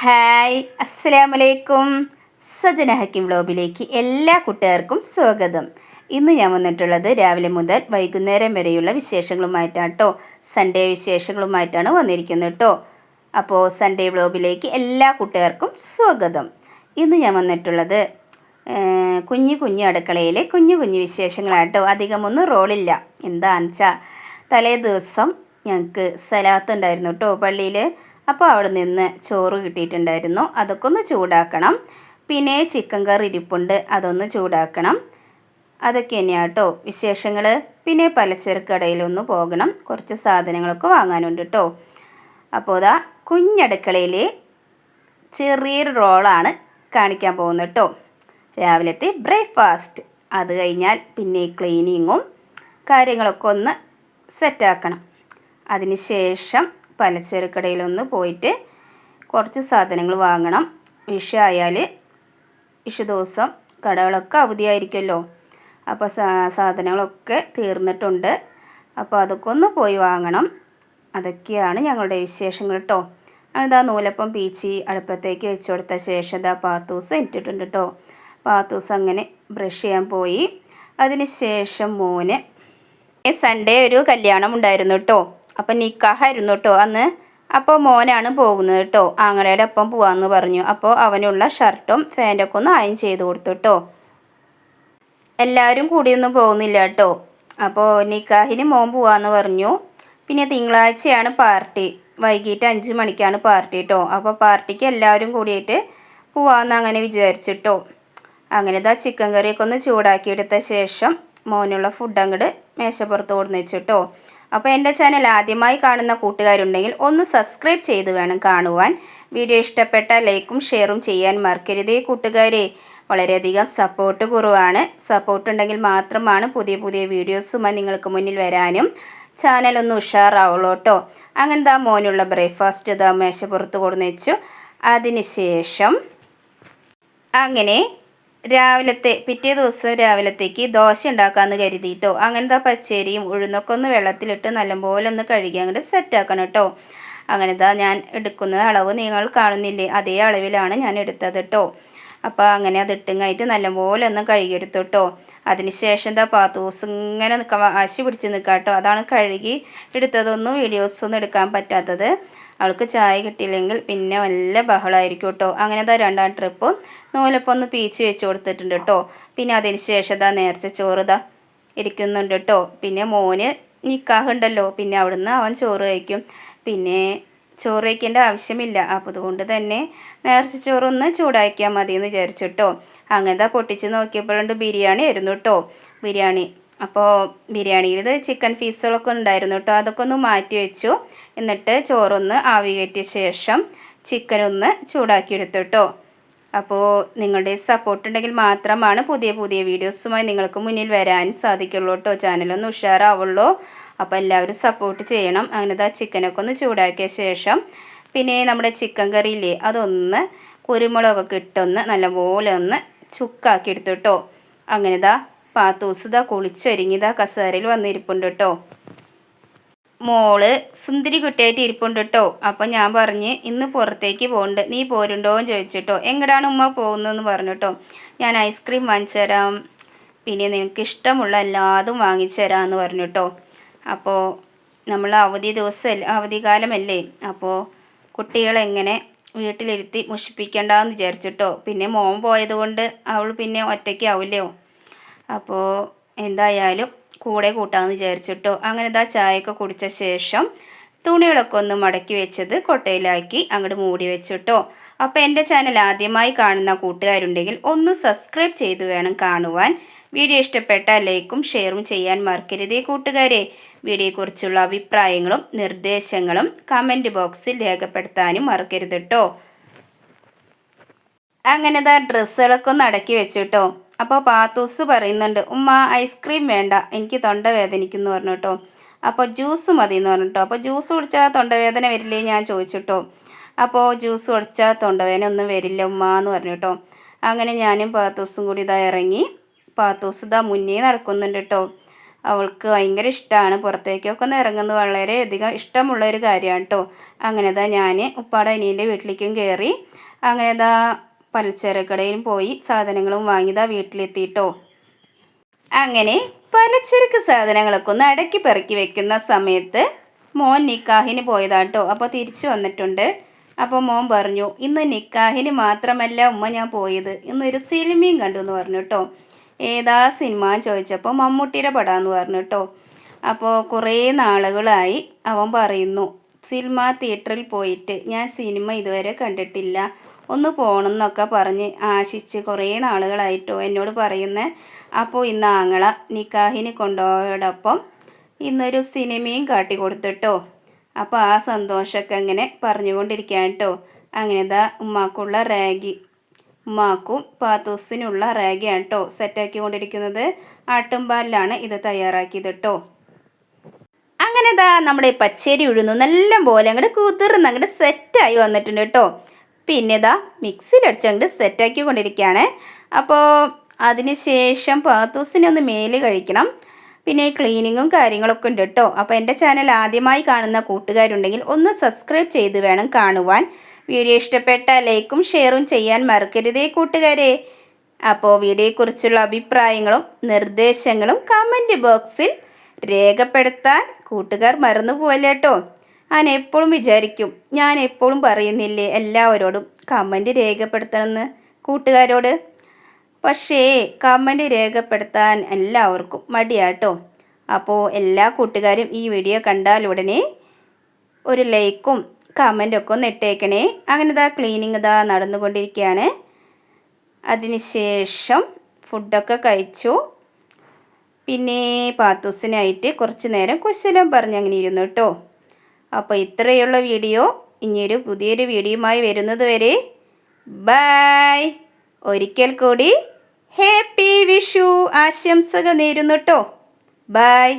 Hi അസ്സലാമലൈക്കും. സജന ഹക്കിം വ്ലോഗിലേക്ക് എല്ലാ കൂട്ടുകാർക്കും സ്വാഗതം. ഇന്ന് ഞാൻ വന്നിട്ടുള്ളത് രാവിലെ മുതൽ വൈകുന്നേരം വരെയുള്ള വിശേഷങ്ങളുമായിട്ടാണ് കേട്ടോ. സൺഡേ വിശേഷങ്ങളുമായിട്ടാണ് വന്നിരിക്കുന്നത് കേട്ടോ. അപ്പോൾ സൺഡേ വ്ലോഗിലേക്ക് എല്ലാ കൂട്ടുകാർക്കും സ്വാഗതം. ഇന്ന് ഞാൻ വന്നിട്ടുള്ളത് കുഞ്ഞു കുഞ്ഞു അടുക്കളയിലെ കുഞ്ഞു കുഞ്ഞു വിശേഷങ്ങളാട്ടോ. അധികമൊന്നും റോളില്ല. എന്താണെന്ന് വെച്ചാൽ തലേ ദിവസം ഞങ്ങൾക്ക് സലാത്ത് ഉണ്ടായിരുന്നു കേട്ടോ പള്ളിയിൽ. അപ്പോൾ അവിടെ നിന്ന് ചോറ് കിട്ടിയിട്ടുണ്ടായിരുന്നു, അതൊക്കെ ഒന്ന് ചൂടാക്കണം. പിന്നെ ചിക്കൻ കറി ഇരിപ്പുണ്ട്, അതൊന്ന് ചൂടാക്കണം. അതൊക്കെ തന്നെയാണ് കേട്ടോ വിശേഷങ്ങൾ. പിന്നെ പലചരക്ക് കടയിലൊന്ന് പോകണം, കുറച്ച് സാധനങ്ങളൊക്കെ വാങ്ങാനുണ്ട് കേട്ടോ. അപ്പോൾ ഇതാ കുഞ്ഞടുക്കളയിൽ ചെറിയൊരു റോളാണ് കാണിക്കാൻ പോകുന്നത് കേട്ടോ. രാവിലത്തെ ബ്രേക്ക്ഫാസ്റ്റ്. അത് കഴിഞ്ഞാൽ പിന്നെ ക്ലീനിങ്ങും കാര്യങ്ങളൊക്കെ ഒന്ന് സെറ്റാക്കണം. അതിന് ശേഷം പലചരക്കടയിലൊന്ന് പോയിട്ട് കുറച്ച് സാധനങ്ങൾ വാങ്ങണം. വിഷു ആയാൽ വിഷു ദിവസം കടകളൊക്കെ അവധിയായിരിക്കുമല്ലോ. അപ്പോൾ സാധനങ്ങളൊക്കെ തീർന്നിട്ടുണ്ട്. അപ്പോൾ അതൊക്കെ ഒന്ന് പോയി വാങ്ങണം. അതൊക്കെയാണ് ഞങ്ങളുടെ വിശേഷങ്ങൾ കേട്ടോ. അതാ നൂലപ്പം പീച്ചി അടുപ്പത്തേക്ക് വെച്ച് കൊടുത്ത ശേഷം ഇതാ പാത്തൂസ് ഇട്ടിട്ടുണ്ട് കേട്ടോ. പാത്തൂസ് അങ്ങനെ ബ്രഷ് ചെയ്യാൻ പോയി. അതിന് ശേഷം മോന് സൺഡേ ഒരു കല്യാണം ഉണ്ടായിരുന്നു കേട്ടോ. അപ്പം നിക്കാഹായിരുന്നു കേട്ടോ അന്ന്. അപ്പോൾ മോനാണ് പോകുന്നത് കേട്ടോ. ആങ്ങളയുടെ ഒപ്പം പോകാമെന്ന് പറഞ്ഞു. അപ്പോൾ അവനുള്ള ഷർട്ടും ഫാൻറ്റൊക്കെ ഒന്ന് അയൺ ചെയ്ത് കൊടുത്തു കേട്ടോ. എല്ലാവരും കൂടിയൊന്നും പോകുന്നില്ല കേട്ടോ. അപ്പോൾ നിക്കാഹിന് മോൻ പോകാമെന്ന് പറഞ്ഞു. പിന്നെ തിങ്കളാഴ്ചയാണ് പാർട്ടി, വൈകിട്ട് 5 മണിക്കാണ് പാർട്ടി കേട്ടോ. അപ്പോൾ പാർട്ടിക്ക് എല്ലാവരും കൂടിയിട്ട് പോകാമെന്ന് അങ്ങനെ വിചാരിച്ചിട്ടോ. അങ്ങനെ ഇതാ ചിക്കൻ കറിയൊക്കെ ഒന്ന് ചൂടാക്കിയെടുത്ത ശേഷം മോനുള്ള ഫുഡ് അങ്ങോട്ട് മേശപ്പുറത്ത് കൊടുന്ന് വെച്ചിട്ടോ. അപ്പോൾ എൻ്റെ ചാനൽ ആദ്യമായി കാണുന്ന കൂട്ടുകാരുണ്ടെങ്കിൽ ഒന്ന് സബ്സ്ക്രൈബ് ചെയ്ത് വേണം കാണുവാൻ. വീഡിയോ ഇഷ്ടപ്പെട്ടാൽ ലൈക്കും ഷെയറും ചെയ്യാൻ മറക്കരുതേ കൂട്ടുകാരെ. വളരെയധികം സപ്പോർട്ട് കുറവാണ്. സപ്പോർട്ട് ഉണ്ടെങ്കിൽ മാത്രമാണ് പുതിയ പുതിയ വീഡിയോസുമായി നിങ്ങൾക്ക് മുന്നിൽ വരാനും ചാനലൊന്ന് ഉഷാറാവുള്ളൂ കേട്ടോ. അങ്ങനത്തെ മോനുള്ള ബ്രേക്ക്ഫാസ്റ്റ് ഇതാ മേശപ്പുറത്ത് കൊടുന്ന് വെച്ചു. അതിന് ശേഷം അങ്ങനെ പിറ്റേ ദിവസം രാവിലത്തേക്ക് ദോശ ഉണ്ടാക്കാമെന്ന് കരുതിയിട്ടോ. അങ്ങനത്തെ പച്ചരിയും ഉഴുന്നൊക്കെ ഒന്ന് വെള്ളത്തിലിട്ട് നല്ലപോലെ ഒന്ന് കഴുകി അങ്ങോട്ട് സെറ്റാക്കണം കേട്ടോ. അങ്ങനത്തെ ഞാൻ എടുക്കുന്ന അളവ് നിങ്ങൾ കാണുന്നില്ലേ, അതേ അളവിലാണ് ഞാൻ എടുത്തത് കേട്ടോ. അപ്പോൾ അങ്ങനെ അത് ഇട്ടുങ്ങായിട്ട് നല്ലപോലെ ഒന്ന് കഴുകിയെടുത്തു കേട്ടോ. അതിന് ശേഷം എന്താ പാത്തൂസ് ഇങ്ങനെ ആശി പിടിച്ച് നിൽക്കാം കേട്ടോ. അതാണ് കഴുകി എടുത്തതൊന്നും വീഡിയോസൊന്നും എടുക്കാൻ പറ്റാത്തത്. അവൾക്ക് ചായ കിട്ടിയില്ലെങ്കിൽ പിന്നെ നല്ല ബഹളമായിരിക്കും കേട്ടോ. അങ്ങനെ ഇതാ 2ാം ട്രിപ്പ് നൂലപ്പം ഒന്ന് പീച്ച് വെച്ച് കൊടുത്തിട്ടുണ്ട് കേട്ടോ. പിന്നെ അതിന് ശേഷം ഇതാ നേർച്ച ചോറ് ഇതാ ഇരിക്കുന്നുണ്ട് കേട്ടോ. പിന്നെ മോന് നിക്കാഹ് ഉണ്ടല്ലോ, പിന്നെ അവിടുന്ന് അവൻ ചോറ് കഴിക്കും. പിന്നെ ചോറ് കഴിക്കേണ്ട ആവശ്യമില്ല. അപ്പോൾ അതുകൊണ്ട് തന്നെ നേർച്ച ചോറൊന്ന് ചൂടാക്കിയാൽ മതി എന്ന് വിചാരിച്ചിട്ടോ. അങ്ങനത്തെ പൊട്ടിച്ച് നോക്കിയപ്പോഴുണ്ട് ബിരിയാണി ആയിരുന്നു കേട്ടോ. ബിരിയാണി. അപ്പോൾ ബിരിയാണിയിൽ ഇത് ചിക്കൻ പീസുകളൊക്കെ ഉണ്ടായിരുന്നു കേട്ടോ. അതൊക്കെ ഒന്ന് മാറ്റി വെച്ചു. എന്നിട്ട് ചോറൊന്ന് ആവി കയറ്റിയ ശേഷം ചിക്കനൊന്ന് ചൂടാക്കിയെടുത്തു കേട്ടോ. അപ്പോൾ നിങ്ങളുടെ സപ്പോർട്ട് ഉണ്ടെങ്കിൽ മാത്രമാണ് പുതിയ പുതിയ വീഡിയോസുമായി നിങ്ങൾക്ക് മുന്നിൽ വരാൻ സാധിക്കുള്ളൂ കേട്ടോ. ചാനലൊന്ന് ഉഷാറാവുള്ളൂ. അപ്പോൾ എല്ലാവരും സപ്പോർട്ട് ചെയ്യണം. അങ്ങനത്തെ ചിക്കനൊക്കെ ഒന്ന് ചൂടാക്കിയ ശേഷം പിന്നെ നമ്മുടെ ചിക്കൻ കറിയില്ലേ, അതൊന്ന് കുരുമുളകൊക്കെ ഇട്ടൊന്ന് നല്ലപോലെ ഒന്ന് ചുക്കാക്കി എടുത്തു കേട്ടോ. അങ്ങനെതാ പാത്തൂസ് കുളിച്ചൊരുങ്ങിതാ കസേരയിൽ വന്നിരിപ്പുണ്ട് കേട്ടോ. മോള് സുന്ദരി കുട്ടിയായിട്ട് ഇരിപ്പുണ്ട് കേട്ടോ. അപ്പം ഞാൻ പറഞ്ഞ് ഇന്ന് പുറത്തേക്ക് പോകുന്നുണ്ട്, നീ പോരുണ്ടോ എന്ന് ചോദിച്ചിട്ടോ. എങ്ങടാണ് ഉമ്മ പോകുന്നതെന്ന് പറഞ്ഞു കേട്ടോ. ഞാൻ ഐസ്ക്രീം വാങ്ങിച്ചു തരാം, പിന്നെ നിനക്ക് ഇഷ്ടമുള്ള എല്ലാതും വാങ്ങിച്ചു തരാമെന്ന് പറഞ്ഞു കേട്ടോ. അപ്പോൾ നമ്മൾ അവധി ദിവസമല്ലേ, അവധിക്കാലമല്ലേ, അപ്പോൾ കുട്ടികളെങ്ങനെ വീട്ടിലിരുത്തി മുഷിപ്പിക്കണ്ടെന്ന് വിചാരിച്ചിട്ടോ. പിന്നെ മോൻ പോയതുകൊണ്ട് അവൾ പിന്നെ ഒറ്റയ്ക്ക് ആവില്ലയോ. അപ്പോൾ എന്തായാലും കൂടെ കൂട്ടാമെന്ന് വിചാരിച്ചിട്ടോ. അങ്ങനെ ഇതാ ചായയൊക്കെ കുടിച്ച ശേഷം തുണികളൊക്കെ ഒന്ന് മടക്കി വെച്ചത് കൊട്ടയിലാക്കി അങ്ങോട്ട് മൂടി വെച്ചിട്ടോ. അപ്പോൾ എൻ്റെ ചാനൽ ആദ്യമായി കാണുന്ന കൂട്ടുകാരുണ്ടെങ്കിൽ ഒന്ന് സബ്സ്ക്രൈബ് ചെയ്ത് വേണം കാണുവാൻ. വീഡിയോ ഇഷ്ടപ്പെട്ടാൽ ലൈക്കും ഷെയറും ചെയ്യാൻ മറക്കരുതേ കൂട്ടുകാരെ. വീഡിയോയെക്കുറിച്ചുള്ള അഭിപ്രായങ്ങളും നിർദ്ദേശങ്ങളും കമൻറ്റ് ബോക്സിൽ രേഖപ്പെടുത്താനും മറക്കരുത് കേട്ടോ. അങ്ങനെ ഇതാ ഡ്രസ്സുകളൊക്കെ ഒന്ന് അടക്കി വെച്ചു കേട്ടോ. അപ്പോൾ പാത്തൂസ് പറയുന്നുണ്ട്, ഉമ്മ ഐസ്ക്രീം വേണ്ട, എനിക്ക് തൊണ്ടവേദനിക്കുന്നു പറഞ്ഞു കേട്ടോ. അപ്പോൾ ജ്യൂസ് മതി എന്ന് പറഞ്ഞു കേട്ടോ. അപ്പോൾ ജ്യൂസ് കുടിച്ചാൽ തൊണ്ടവേദന വരില്ലേ ഞാൻ ചോദിച്ചിട്ടോ. അപ്പോൾ ജ്യൂസ് കുടിച്ചാൽ തൊണ്ടവേദന ഒന്നും വരില്ല ഉമ്മ എന്ന് പറഞ്ഞു കേട്ടോ. അങ്ങനെ ഞാനും പാത്തൂസും കൂടി ഇതാ ഇറങ്ങി. പാത്തൂസ് ഇതാ മുന്നേ നടക്കുന്നുണ്ട് കേട്ടോ. അവൾക്ക് ഭയങ്കര ഇഷ്ടമാണ്. പുറത്തേക്കൊക്കെ ഒന്ന് ഇറങ്ങുന്നത് വളരെയധികം ഇഷ്ടമുള്ള ഒരു കാര്യമാണ് കേട്ടോ. അങ്ങനെ ഞാൻ ഉപ്പാടെ അനിയൻ്റെ വീട്ടിലേക്കും കയറി. അങ്ങനെ പലചരക്കടയിലും പോയി സാധനങ്ങളും വാങ്ങിയതാ വീട്ടിലെത്തിയിട്ടോ. അങ്ങനെ പലചരക്ക് സാധനങ്ങളൊക്കെ ഒന്ന് അടക്കി പെറുക്കി വെക്കുന്ന സമയത്ത് മോൻ നിക്കാഹിന് പോയതാട്ടോ. അപ്പോൾ തിരിച്ചു വന്നിട്ടുണ്ട്. അപ്പോൾ മോൻ പറഞ്ഞു, ഇന്ന് നിക്കാഹിന് മാത്രമല്ല ഉമ്മ ഞാൻ പോയത്, ഇന്നൊരു സിനിമയും കണ്ടു എന്ന് പറഞ്ഞു കേട്ടോ. ഏതാ സിനിമ ചോദിച്ചപ്പോൾ മമ്മൂട്ടിയുടെ പടാന്ന് പറഞ്ഞു കേട്ടോ. അപ്പോൾ കുറേ നാളുകളായി അവൻ പറയുന്നു, സിനിമ തിയേറ്ററിൽ പോയിട്ട് ഞാൻ സിനിമ ഇതുവരെ കണ്ടിട്ടില്ല, ഒന്ന് പോകണം എന്നൊക്കെ പറഞ്ഞ് ആശിച്ച് കുറേ നാളുകളായിട്ടോ എന്നോട് പറയുന്നത്. അപ്പോൾ ഇന്ന് ആങ്ങള നിക്കാഹിന് കൊണ്ടുപോയോടൊപ്പം ഇന്നൊരു സിനിമയും കാട്ടി കൊടുത്തിട്ടോ. അപ്പോൾ ആ സന്തോഷമൊക്കെ അങ്ങനെ പറഞ്ഞുകൊണ്ടിരിക്കുകയാണ് കേട്ടോ. അങ്ങനെ ഉമ്മാക്കുള്ള റാഗി, ഉമ്മാക്കും പാത്തൂസിനുള്ള റാഗിയാണ് കേട്ടോ സെറ്റാക്കി കൊണ്ടിരിക്കുന്നത്. ആട്ടുംപാലിലാണ് ഇത് തയ്യാറാക്കിയത് കേട്ടോ. അങ്ങനെ നമ്മുടെ പച്ചരി ഉഴുന്നു നല്ല പോലെ അങ്ങോട്ട് കുതിർന്ന് അങ്ങോട്ട് സെറ്റായി വന്നിട്ടുണ്ട് കേട്ടോ. പിന്നെ മിക്സിയിലടിച്ച് അങ്ങോട്ട് സെറ്റാക്കി കൊണ്ടിരിക്കുകയാണ്. അപ്പോൾ അതിന് ശേഷം പാത്തൂസിനെ ഒന്ന് മേല് കഴിക്കണം. പിന്നെ ക്ലീനിങ്ങും കാര്യങ്ങളൊക്കെ ഉണ്ട് കേട്ടോ. അപ്പോൾ എൻ്റെ ചാനൽ ആദ്യമായി കാണുന്ന കൂട്ടുകാരുണ്ടെങ്കിൽ ഒന്ന് സബ്സ്ക്രൈബ് ചെയ്ത് വേണം കാണുവാൻ. വീഡിയോ ഇഷ്ടപ്പെട്ടാൽ ലൈക്കും ഷെയറും ചെയ്യാൻ മറക്കരുതേ കൂട്ടുകാരെ. അപ്പോൾ വീഡിയോയെക്കുറിച്ചുള്ള അഭിപ്രായങ്ങളും നിർദ്ദേശങ്ങളും കമൻറ്റ് ബോക്സിൽ രേഖപ്പെടുത്താൻ കൂട്ടുകാർ മറന്നു പോവല്ലേ കേട്ടോ. ഞാൻ എപ്പോഴും വിചാരിക്കും, ഞാൻ എപ്പോഴും പറയുന്നില്ലേ എല്ലാവരോടും കമൻറ്റ് രേഖപ്പെടുത്തണമെന്ന് കൂട്ടുകാരോട്. പക്ഷേ കമൻറ്റ് രേഖപ്പെടുത്താൻ എല്ലാവർക്കും മടിയാട്ടോ. അപ്പോൾ എല്ലാ കൂട്ടുകാരും ഈ വീഡിയോ കണ്ടാൽ ഉടനെ ഒരു ലൈക്കും കമൻറ്റൊക്കെ ഒന്ന് ഇട്ടേക്കണേ. അങ്ങനെ ക്ലീനിങ് നടന്നുകൊണ്ടിരിക്കുകയാണ്. അതിനുശേഷം ഫുഡൊക്കെ കഴിച്ചു. പിന്നെ പാത്തൂസിനായിട്ട് കുറച്ച് നേരം കുശലം പറഞ്ഞങ്ങനെ ഇരുന്നു കേട്ടോ. അപ്പോൾ ഇത്രയുള്ള വീഡിയോ. ഇനിയൊരു പുതിയൊരു വീഡിയോയുമായി വരുന്നത് വരെ ബൈ. ഒരിക്കൽ കൂടി ഹാപ്പി വിഷു ആശംസകൾ നേരുന്നു കേട്ടോ. ബൈ.